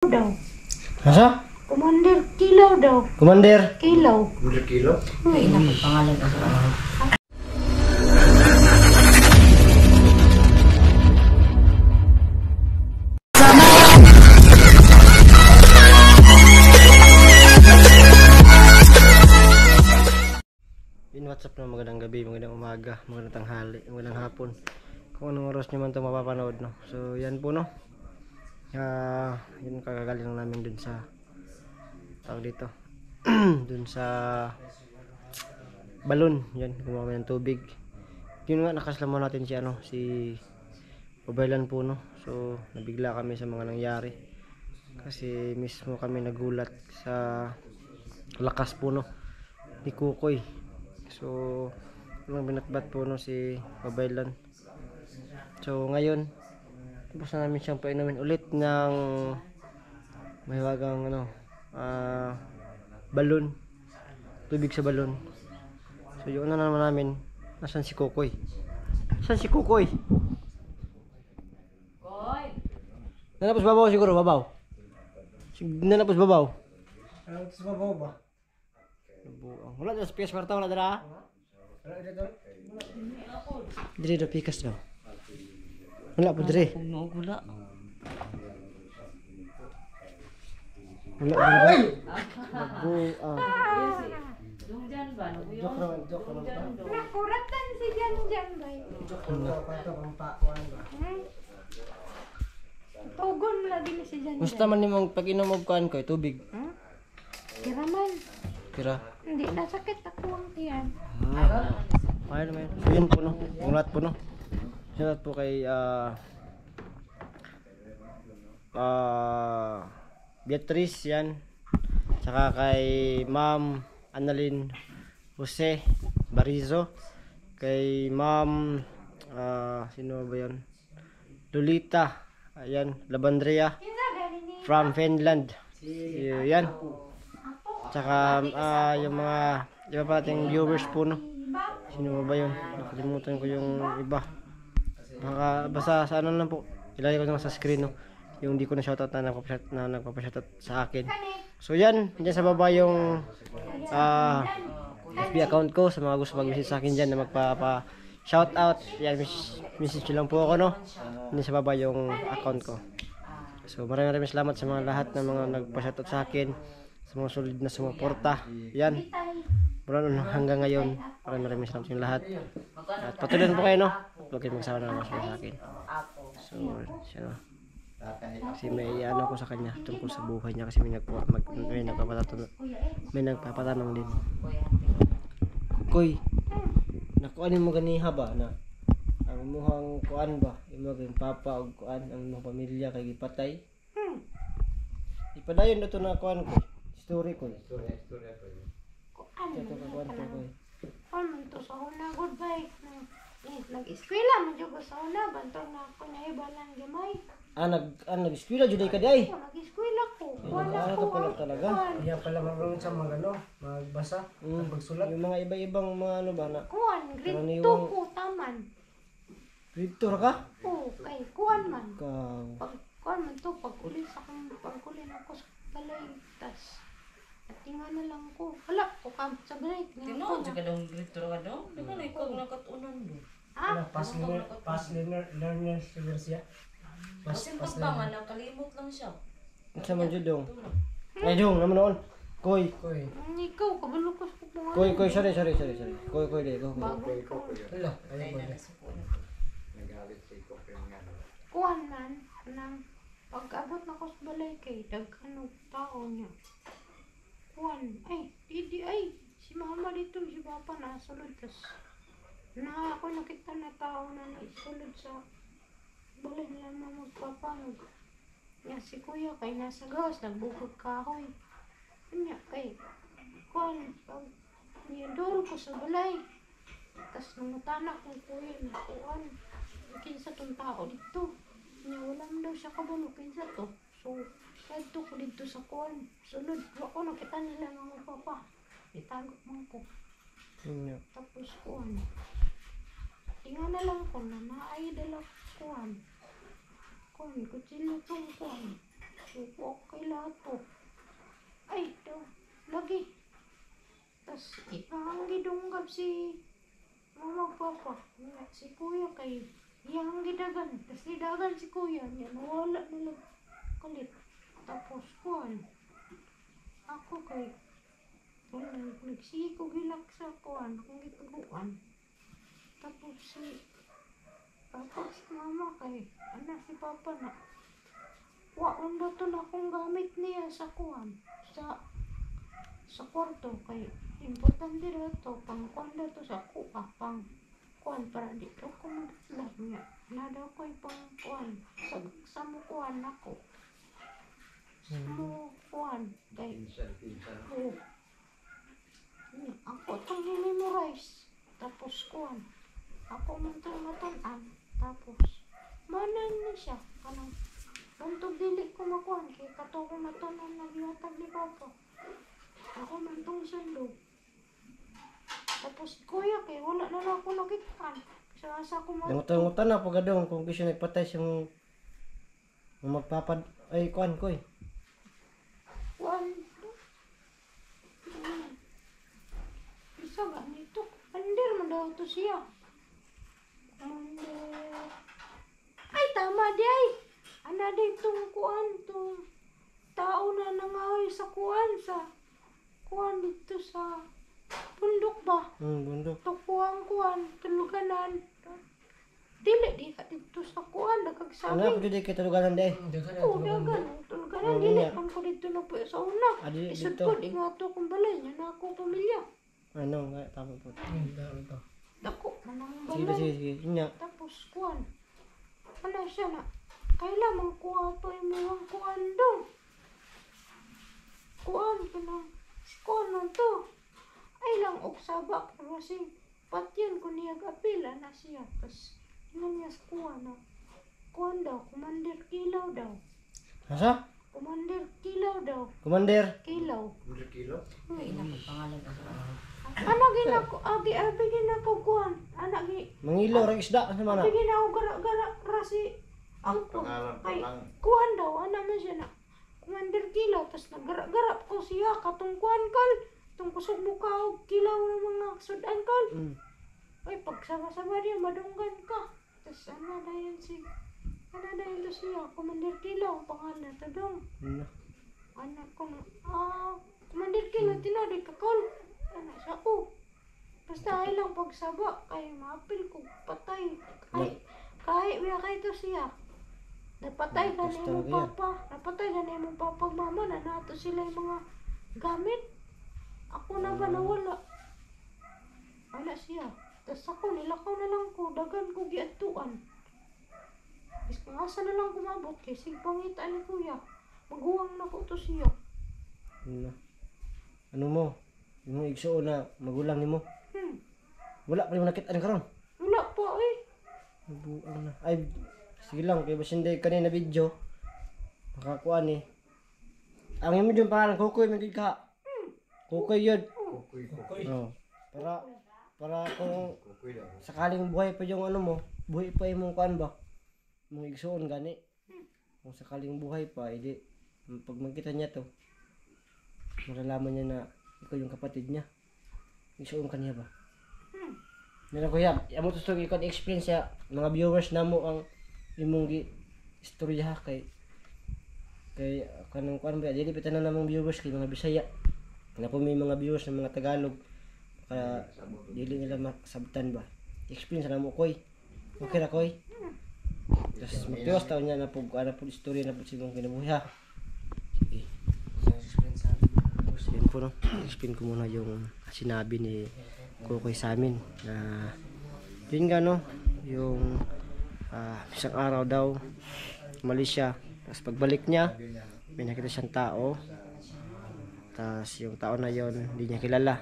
Daw. Asa? Commander Kilaw daw. Commander? Kilaw. Commander Kilo? Ay, naku, pangalan ko. What's up na magandang gabi, magandang umaga, magandang tanghali, magandang hapon. Kung anong oras nyo man ito mapapanood, no? So, yan po, no? Yun kakagaling lang namin dun sa tawag dito. Dun sa balon, yan, gumawa kami ng tubig. Yun nga, nakaslamo natin si si Oberlan po, no? So, nabigla kami sa mga nangyari. Kasi mismo kami nagulat sa lakas po, no? Ni Kukoy. So, walang binatbat po no si Oberlan. So, ngayon tapos na namin siyang painumin ulit ng mahiwagang balon, tubig sa balon. So, yung naman namin, nasan si Kukoy? Saan si Kukoy? Koy! Nanapos babaw siguro, babaw. Nanapos babaw. Nanapos babaw ba? Wala dyan sa PS Marta, wala dyan. Diri daw pikas daw. Wala po diri. Wala. Wala diri. Dungjan ba? Joke naman. Nakuratan si Janjan ba? Tugon lagi ni si Janjan. Gusto man nimong pag-inom og kuan ko tubig. Kiraman. Kira. Hindi na sakit ako ang tiyan. Ay naman. So yun po no. Yung lahat po no. Shout po kay Beatrice yan. Tsaka kay Ma'am Annalyn Jose Barizo. Kay Ma'am sino ba yan? Lolita. Ayan, Labandria from Finland. Yan. Tsaka yung mga iba pa nating viewers po no. Sino ba yun? Nakalimutan ko yung iba. Basta sa ano lang po. Ilalagay ko lang sa screen no. Yung di ko na shoutout na nagpapa-shoutout sa akin. So yan, diyan sa baba yung FB account ko sa mga gusto mag-message sa akin diyan na magpapa-shoutout. Yan, message lang po ako no. Diyan sa baba yung account ko. So maraming salamat sa mga lahat ng mga nagpa-shoutout sa akin. Sa mga solid na sumuporta. Yan. Mula nun hanggang ngayon. Maraming salamat sa lahat. At patuloy po kayo, no? Huwag kayo magsawa na naman sa akin. So, siya, no? Kasi may ano ko sa kanya tungkol sa buhay niya. Kasi may nagpapatanong din. Koy, nakuanin mo ganiha ba na ang muhang kuan ba? Yung mga papa o kuan ang mga pamilya kay gipatay? Ipadayon na ito na kuan ko. Story ko. Istorya ko. Ano to sa una, goodbye. Nag-eskwela man dyan ko sa una, bantong na ako na ibalang gamay. Nag-eskwela dyan ka di ay? Nag-eskwela ko. Ano ka pala talaga? Kaya pala marunong sa mga magbasa, magsulat. Yung mga iba-ibang mga ano ba na? Kuan, grade 2 ko, taman. Grade 2 ka? Oo, kay kuan man. Ikaw. Kuan man to, pag-uli ako sa balay. Tas, tinga na lang ko. Wala ko sa break. Tino, juga daw grito ka daw. Di ba na ikaw nakatunan doon? Past learner siguro siya. Kasi pa man, nakalimot lang siya. Sa man dyan dong. Ay dong, naman noon. Koy. Ikaw, kabalo ko sa kupungan. Koy, sorry. Koy, di. Wala, Ay, ba? nagsupunan. Kuan man, nang pag-abot na ko sa balay kay daghan og tao niya. Kuan, ay, si mama dito, si papa nasulod. Tas, ako nakita na tao na naisulod sa balay nila mama at papa. Nga si kuya kay nasa gawas, nagbukod kahoy. Kanya kay, kuan, pag niyadoro ko sa balay. Tas nangutana kong kuya na kuan. Kinsa tong tao dito. Niya wala man daw siya kabalo. Kinsa to. So, kadto ko dito sa kuan. Sunod, ako nakita nila ng papa. Itago man ko. Tapos kuan. Tinga na lang ko na naay dala kuan. Kuan, kutsilyo tong kuan. Suko kay lato. Ay, daw. Lagi. Tas, ang gidunggab si mama papa. Si kuya kay iyang gidagan. Tas gidagan si kuya. Niya nawala nila kalit. Tapos kuan. Ako kay nagsiko gilak sa kuan. Akong gituguan. Tapos si mama kay si papa na. Waon ba to na akong gamit niya sa kuan. Sa kwarto kay importante daw to pang kuan daw to sa kuha pang kuan para dito ko magdala niya na daw ko pang kuan sa mo kuan ako mo kuan kay ako itong memorize tapos kuan ako man itong matunan tapos manan na siya kanang bantog dili ko makuan kay kato ko matunan na gihatag ni papa ako man itong sandog tapos kuya kay wala na lang ako nakitaan sa asa ko Nangutan na po gadong kung kasi nagpatay siyang magpapad ay kuan koy. kuan isa ba nito pandir man daw to siya pandir ay tama di ay ana ditong kuan tong tao na nangahoy sa kuan dito sa bundok ba Bundok. tukuang kuan tuluganan dili di ka dito sa kuan dagag Ano sabi po dito kita luganan day? oo dagan tuluganan dili man ko dito na po sa una Dili isod dito. ko di nga to kung balay niya na ako pamilya Ano nga tama po. dako manang Sige balay sige. Inya. tapos kuan ano siya na kailangan kuha to imong kuan do kuan kuan to ay lang og sabak kasi patyan ko niya apila na siya tas niya sa kuan daw commander kilaw daw Asa? commander kilaw daw Commander. kilaw Ay, naku, pangalan ka sa anak ginako abi ginako kuan anak Mangilo ra isda sa mana? abi ginako gara rasi ang ay kuan daw ana man siya na commander kilaw tas nagara ko siya katong kuan kal tong kusog mukha og kilaw ng mga sudan kal ay pagsama-sama niya madunggan ka tas ana dayon to siya commander kilaw ang pangalan to dong anak ko na commander kilaw tinadi ka kal ana sa basta ay lang pagsaba kay maapil ko patay ay kay to siya napatay ka na imong papa mama na nato sila yung mga gamit ako na ba nawala wala siya tas ako nilakaw na lang ko dagan ko giadtuan is asa na lang kumabot kay sig pangita ni kuya maguwang na ko to siya Ano mo? Yung igsuon na magulang nimo. Wala pa rin nakita ni karon. wala pa Buang na. Ay, sige lang. Kaya basin day kanina video. Makakuan eh. Ang imo yung pangalan, Kukoy, magiging ka. Kukoy yun. Oh. Para kung sakaling buhay pa yung ano mo, buhay pa yung kuan ba? Mong igsuon gani. Kung sakaling buhay pa, edi pag magkita niya to, malalaman niya na ikaw yung kapatid niya. Igsuon ka niya ba? Nila ko yan, amo to ikon experience ya mga viewers na mo ang imong istorya kay kanang kuan ba dili pita na namang viewers kay mga Bisaya. Na po may mga viewers ng mga Tagalog kaya dili nila makasabtan ba. Experience na mo koy. Okay ra koy. Tapos magtiwas taon niya na po ana po istorya na po sa imong kinabuhi ha. Sige. Explain po no. Explain ko muna yung sinabi ni Kukoy sa amin na yun nga no yung isang araw daw umalis siya tapos pagbalik niya may nakita siyang tao tapos yung tao na yon hindi niya kilala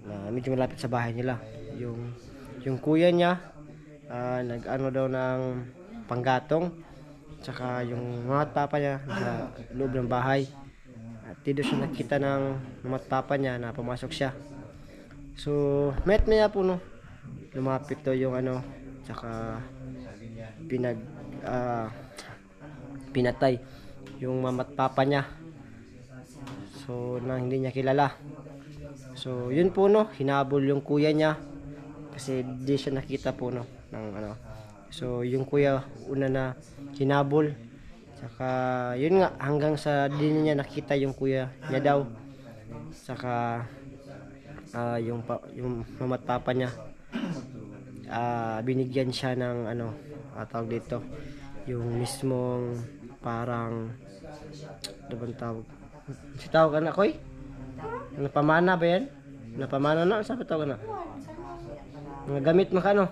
na medyo malapit sa bahay nila yung kuya niya nag-ano daw ng panggatong tsaka yung mga papa niya sa loob ng bahay at dito siya nakita ng mga papa niya na pumasok siya. So, met niya po no. Lumapit to yung ano, tsaka pinatay yung mama at papa niya. So na hindi niya kilala. So yun po no, hinabol yung kuya niya kasi di siya nakita po no ng ano. So yung kuya una na hinabol. Saka yun nga hanggang sa di niya nakita yung kuya niya daw. Saka yung mama at papa niya binigyan siya ng ano tawag dito yung mismong parang ano bang tawag si tawag anak koy napamana ba yan napamana na sabi tawag na mga gamit makano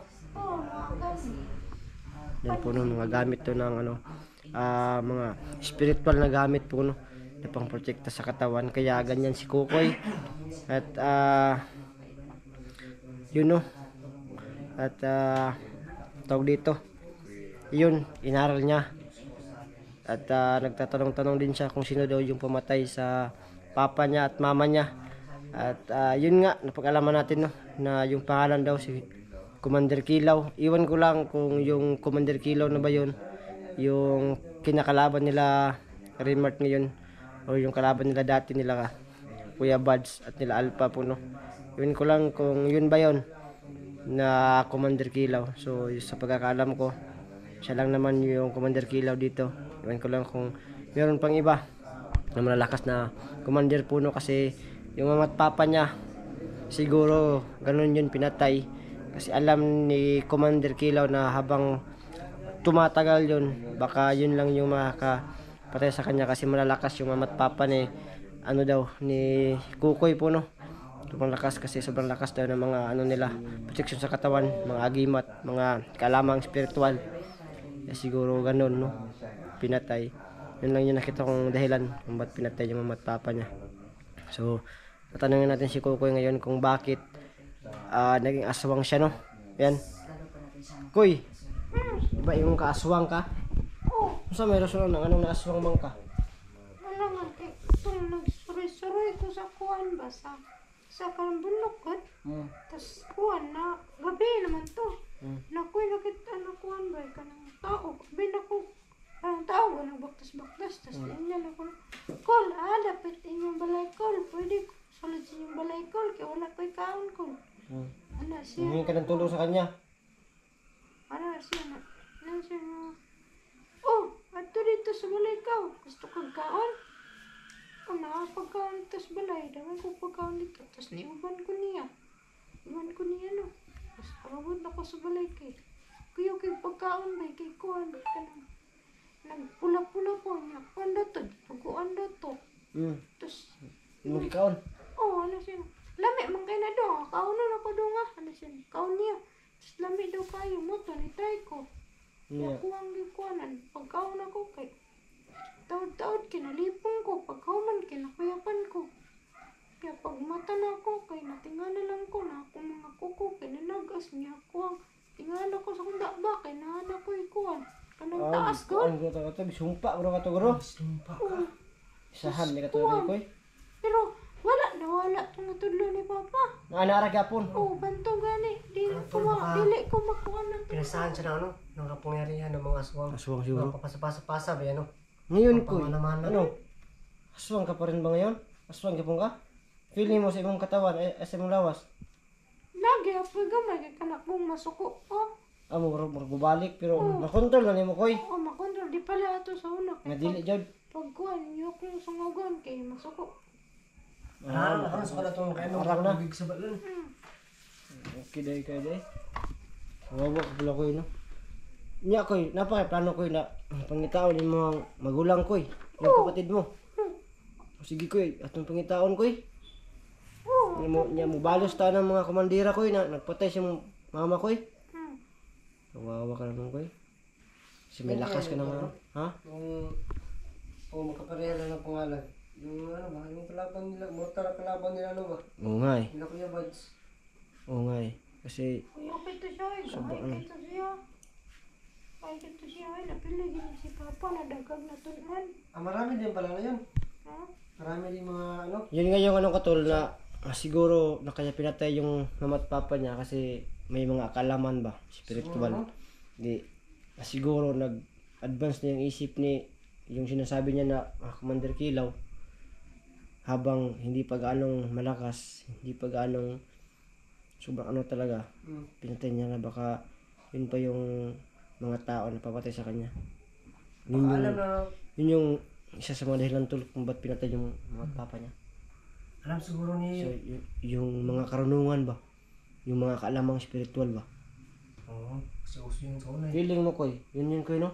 yan po no mga gamit to ng ano mga spiritual na gamit po no na pang protekta sa katawan kaya ganyan si Kukoy at yun no at tawag dito yun inaral niya at nagtatanong-tanong din siya kung sino daw yung pumatay sa papa niya at mama niya at yun nga napag-alaman natin no na yung pangalan daw si Commander Kilaw. Iwan ko lang kung yung Commander Kilaw na ba yun yung kinakalaban nila Remart ngayon o yung kalaban nila dati nila Kuya Buds at nila Alpha po no. Iwan ko lang kung yun ba yun na Commander Kilaw. So sa pagkakaalam ko siya lang naman yung Commander Kilaw dito. Iwan ko lang kung meron pang iba na malalakas na commander po no kasi yung mama at papa niya siguro ganun yun pinatay kasi alam ni Commander Kilaw na habang tumatagal yun baka yun lang yung makakapatay sa kanya kasi malalakas yung mama at papa ni ano daw ni Kukoy po no. Sobrang lakas kasi sobrang lakas daw ng mga ano nila protection sa katawan, mga agimat, mga kalamang spiritual. Siguro ganun no pinatay yun lang yung nakita kong dahilan kung ba't pinatay yung mama at papa niya. So tatanungin natin si Kukoy ngayon kung bakit naging aswang siya no. Yan Kuy diba yung kaaswang ka? Sa may rason ng anong naaswang bang ka? Wala nga itong nagsuroy-suroy ko sa kuwan ba sa bulok tas kuwan na gabi naman to nakoy nakita na kuwan ba kanang tao gabi na ko ang tao nagbaktas-baktas tas inyan ako kol dapat inyong balay kol pwede ko sulod sa inyong balay kol kaya wala ko'y kaon kol ana siya Hindi ka ng tulong sa kanya? ana siya na ato dito sa balay ka gusto kong kaon nakapagkaon tas balay dami ko pagkaon dito tas niuban ko niya no tas pagabot ako sa balay kay kuyo kay pagkaon ba kay kuwan kanang nagpula-pula po niya kuwan to pagkuan to tas Hindi mo kikaon? ano siya lami man kay na daw kaunon ako daw nga ano siya kaon niya tas lami daw kayo mo to ni try ko kaya kuwang gikuanan pagkaon ako kay taod-taod kinalipong ko pagkauman kinakuyapan ko kaya pag mata na ako kay natingala lang ko na akong mga kuko kinanagas niya kuwang tingala ko sa kunda ba kay naana ko ikuan kanang taas ko Ano ka to? Sumpa bro ka to guro? Sumpa. Isahan ni ka to Kuy? pero wala tong tudlo ni papa Naanara gapon? banto gani dili ko makuha ng Pinasahan siya ng ano, ng kapangyarihan ng mga aswang. Aswang siguro. Mga papasa-pasa ba yan, no? Ngayon Kuy, Pamana-mana. ano? Aswang ka pa rin ba ngayon? Aswang ka ka? Feeling mo sa imong katawan, sa imong lawas? lagi apoy gamay kay kanak mong masuko Amo magbabalik pero makontrol na nimo Kuy. makontrol di pala ato sa una Nga dili jud. pagkuhan niyo kung sungugan kay masuko Harang sa kana itong kaya Harang na. tubig sa balon. Okay day kay day. Wawa ka pala Kuy no. Nya Kuy, napaka plano Kuy na pangitaon nimo ang magulang Kuy, yung kapatid mo. Sige Kuy, atong pangitaon Kuy. Nya mo balos ta ng mga komandira Kuy na nagpatay si mama Kuy. Wawa ka naman Kuy. Si may lakas ka naman. Ha? Kung makapareha lang ng pangalan. Yung ano ba, yung kalaban nila, mortar kalaban nila ano ba? Oo nga eh. Nila Kuya Buds. Oo nga eh. Kasi okay to siya kito siya napili gini si papa na dagag na tunan Marami din pala na yun. ha Marami din mga ano. yun nga yung anong katol na siguro na kaya pinatay yung mama at papa niya kasi may mga akalaman ba spiritual. Di siguro nag-advance na yung isip ni yung sinasabi niya na Commander Kilaw, habang hindi pa gaanong malakas, hindi pa gaanong sobrang ano talaga, pinatay niya na baka yun pa yung mga tao na papatay sa kanya. Yun Alam yung, na, yun yung isa sa mga dahilan tol kung ba't pinatay yung mga papa niya. alam siguro ni... So, yung mga karunungan ba? Yung mga kaalamang spiritual ba? Oo, kasi uso yung sa una eh. Feeling mo koy, yun koy no?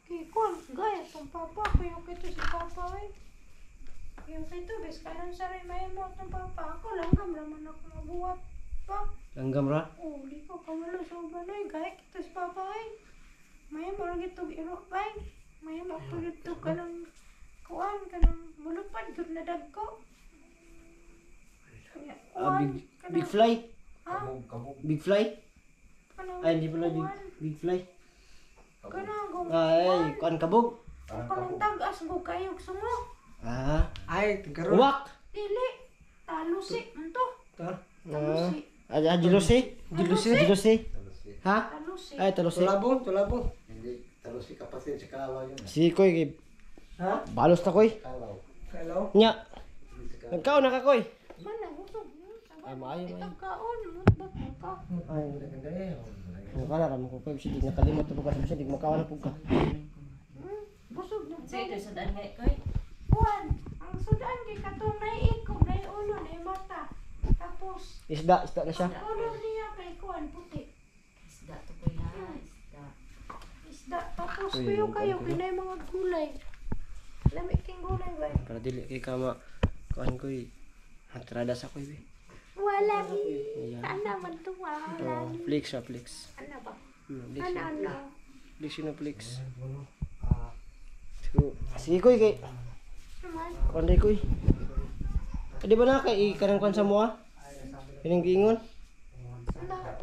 Kikon, gaya tong papa ko yung kito si papa eh. Yung kito, bis kanon sa rin may mo tong papa ako, langgam naman ako mabuhat pa. Langgam ra? Oh, di ko kamalo sa ubanoy, gaya kito si papa eh. May mo lagi itong irokbay. May mo ko dito ka ng kuwan, ka ng mulupad, gud na dagko. Big fly? Ha? Big fly? Kanang Ay, hindi pala big fly. kanang Ay, kuan kabog. kanang tagas ko kayo sumo. Ah, Ay, karon. uwak! Dili, talusi, ito. Ta. Jealousy? Jealousy? Ha? Talusi. Ay, talusi. Tulabong. Hindi, talos si kapatid sa kalaw yun. Si Koy, Ha? balos na Koy. Kalaw. Hello? Nya, nagkaon na ka Koy. Mana, busog. Ay, maayo, maayo. Itagkaon, mutbot mo ka. Ay, Ganda eh. ano ka na, ramo ko Koy. Sige, nakalimot na po ka. Sige, makaon na po ka. Busog na. Sige, ito sa daan nga ikaw. Kuwan, ang sudan kay katong naiikog, naiulo, naimata. Tapos, Isda na siya. ang ulo niya kay kuwan, puti. Isda to po yan. Isda. Isda, tapos Uy, kuyo yung kayo, kanto, no? pinay mga gulay. Lamig king gulay ba? Para dili kay kama. Kuan Koy. Hatrada sa Koy. Wala Ayan. Ana man to, wala Oh, flix siya, flix. Ano ba? Flix Ano, yun. ano? Flix yun na flix. Ah, Sige Koy, kay Naman, kuan day Koy. Di ba na kay kanang kuan sa mo ah? Kining giingon? na,